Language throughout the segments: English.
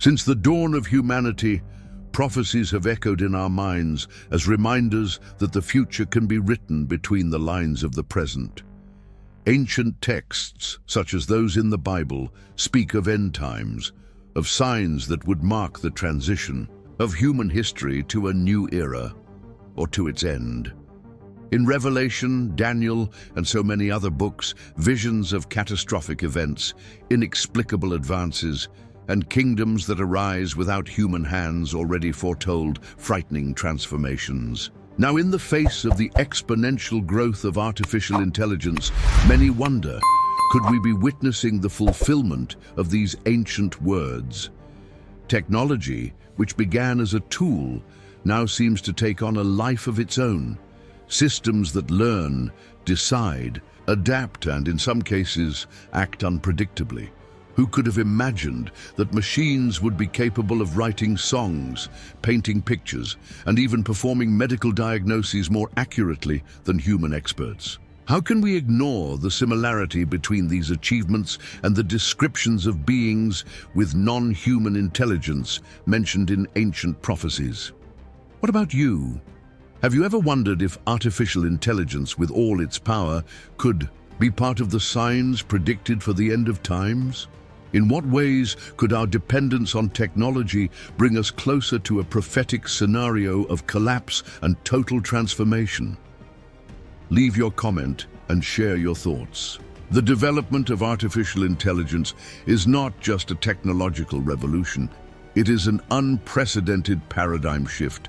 Since the dawn of humanity, prophecies have echoed in our minds as reminders that the future can be written between the lines of the present. Ancient texts, such as those in the Bible, speak of end times, of signs that would mark the transition of human history to a new era, or to its end. In Revelation, Daniel, and so many other books, visions of catastrophic events, inexplicable advances, and kingdoms that arise without human hands already foretold frightening transformations. Now, in the face of the exponential growth of artificial intelligence, many wonder, could we be witnessing the fulfillment of these ancient words? Technology, which began as a tool, now seems to take on a life of its own. Systems that learn, decide, adapt, and in some cases, act unpredictably. Who could have imagined that machines would be capable of writing songs, painting pictures, and even performing medical diagnoses more accurately than human experts? How can we ignore the similarity between these achievements and the descriptions of beings with non-human intelligence mentioned in ancient prophecies? What about you? Have you ever wondered if artificial intelligence, with all its power, could be part of the signs predicted for the end of times? In what ways could our dependence on technology bring us closer to a prophetic scenario of collapse and total transformation? Leave your comment and share your thoughts. The development of artificial intelligence is not just a technological revolution. It is an unprecedented paradigm shift.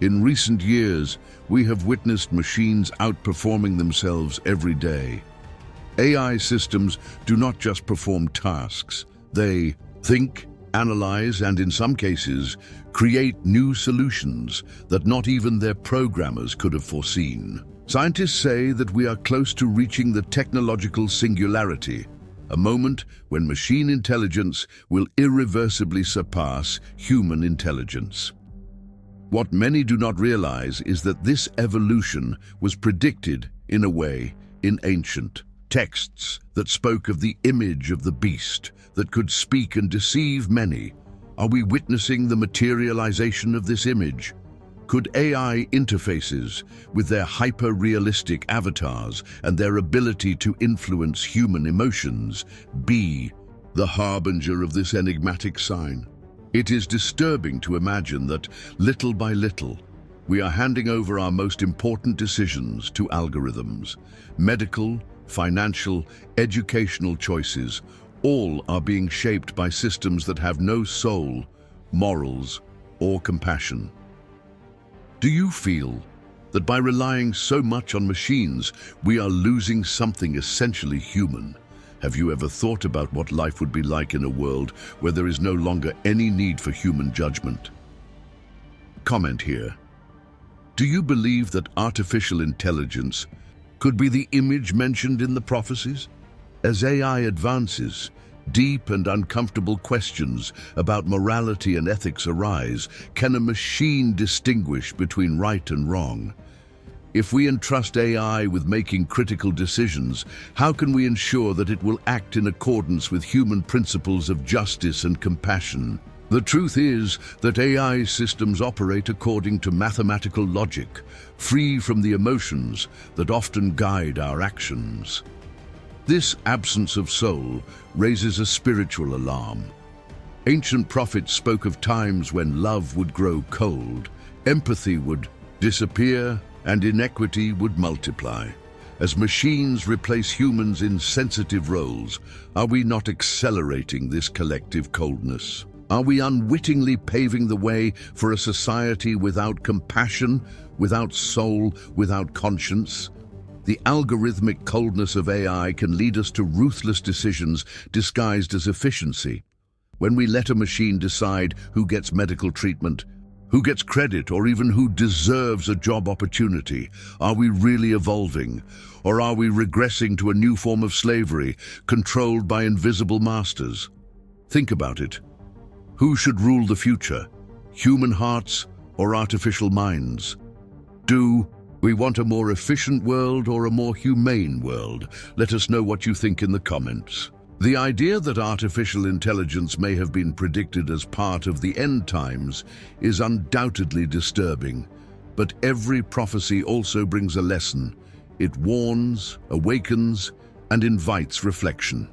In recent years, we have witnessed machines outperforming themselves every day. AI systems do not just perform tasks. They think, analyze, and in some cases, create new solutions that not even their programmers could have foreseen. Scientists say that we are close to reaching the technological singularity, a moment when machine intelligence will irreversibly surpass human intelligence. What many do not realize is that this evolution was predicted, in a way, in ancient texts that spoke of the image of the beast that could speak and deceive many. Are we witnessing the materialization of this image? Could AI interfaces, with their hyper-realistic avatars and their ability to influence human emotions, be the harbinger of this enigmatic sign? It is disturbing to imagine that, little by little, we are handing over our most important decisions to algorithms. Medical, financial, educational choices, all are being shaped by systems that have no soul, morals, or compassion. Do you feel that by relying so much on machines, we are losing something essentially human? Have you ever thought about what life would be like in a world where there is no longer any need for human judgment? Comment here. Do you believe that artificial intelligence could be the image mentioned in the prophecies? As AI advances, deep and uncomfortable questions about morality and ethics arise. Can a machine distinguish between right and wrong? If we entrust AI with making critical decisions, how can we ensure that it will act in accordance with human principles of justice and compassion? The truth is that AI systems operate according to mathematical logic, free from the emotions that often guide our actions. This absence of soul raises a spiritual alarm. Ancient prophets spoke of times when love would grow cold, empathy would disappear, and inequity would multiply. As machines replace humans in sensitive roles, are we not accelerating this collective coldness? Are we unwittingly paving the way for a society without compassion, without soul, without conscience? The algorithmic coldness of AI can lead us to ruthless decisions disguised as efficiency. When we let a machine decide who gets medical treatment, who gets credit, or even who deserves a job opportunity, are we really evolving? Or are we regressing to a new form of slavery, controlled by invisible masters? Think about it. Who should rule the future? Human hearts or artificial minds? Do we want a more efficient world or a more humane world? Let us know what you think in the comments. The idea that artificial intelligence may have been predicted as part of the end times is undoubtedly disturbing, but every prophecy also brings a lesson. It warns, awakens, and invites reflection.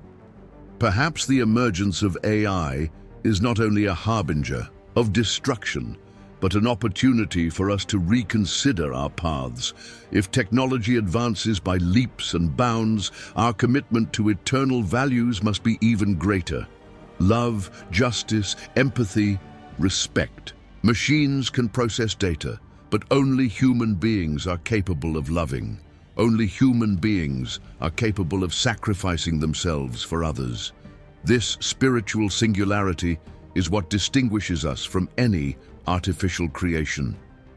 Perhaps the emergence of AI is not only a harbinger of destruction, but an opportunity for us to reconsider our paths. If technology advances by leaps and bounds, our commitment to eternal values must be even greater. Love, justice, empathy, respect. Machines can process data, but only human beings are capable of loving. Only human beings are capable of sacrificing themselves for others. This spiritual singularity is what distinguishes us from any artificial creation.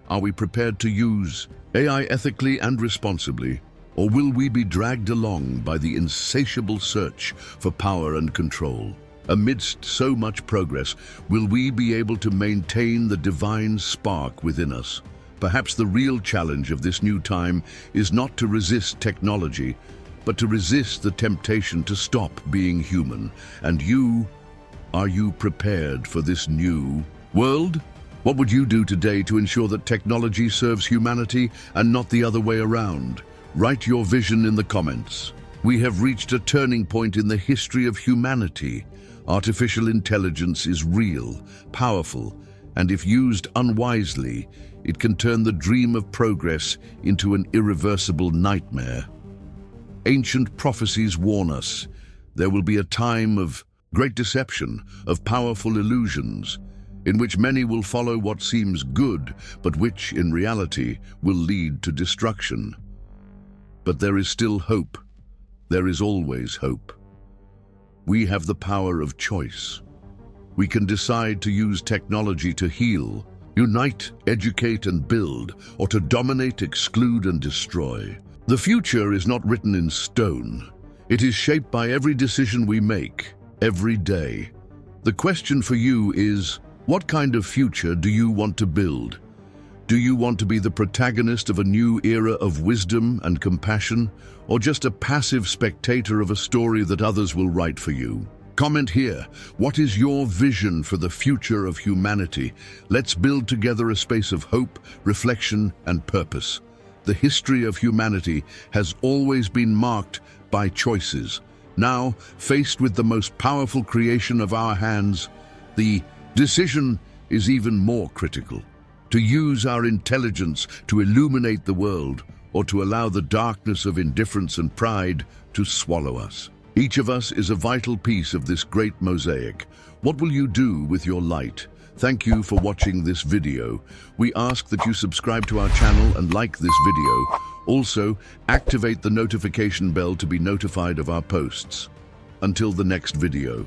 Are we prepared to use AI ethically and responsibly, or will we be dragged along by the insatiable search for power and control? Amidst so much progress, will we be able to maintain the divine spark within us? Perhaps the real challenge of this new time is not to resist technology, but to resist the temptation to stop being human. And are you prepared for this new world? What would you do today to ensure that technology serves humanity and not the other way around? Write your vision in the comments. We have reached a turning point in the history of humanity. Artificial intelligence is real, powerful, and if used unwisely, it can turn the dream of progress into an irreversible nightmare. Ancient prophecies warn us. There will be a time of great deception, of powerful illusions, in which many will follow what seems good, but which, in reality, will lead to destruction. But there is still hope. There is always hope. We have the power of choice. We can decide to use technology to heal, unite, educate, and build, or to dominate, exclude, and destroy. The future is not written in stone. It is shaped by every decision we make, every day. The question for you is, what kind of future do you want to build? Do you want to be the protagonist of a new era of wisdom and compassion, or just a passive spectator of a story that others will write for you? Comment here. What is your vision for the future of humanity? Let's build together a space of hope, reflection, and purpose. The history of humanity has always been marked by choices. Now, faced with the most powerful creation of our hands, the decision is even more critical. To use our intelligence to illuminate the world, or to allow the darkness of indifference and pride to swallow us. Each of us is a vital piece of this great mosaic. What will you do with your light? Thank you for watching this video. We ask that you subscribe to our channel and like this video. Also, activate the notification bell to be notified of our posts. Until the next video.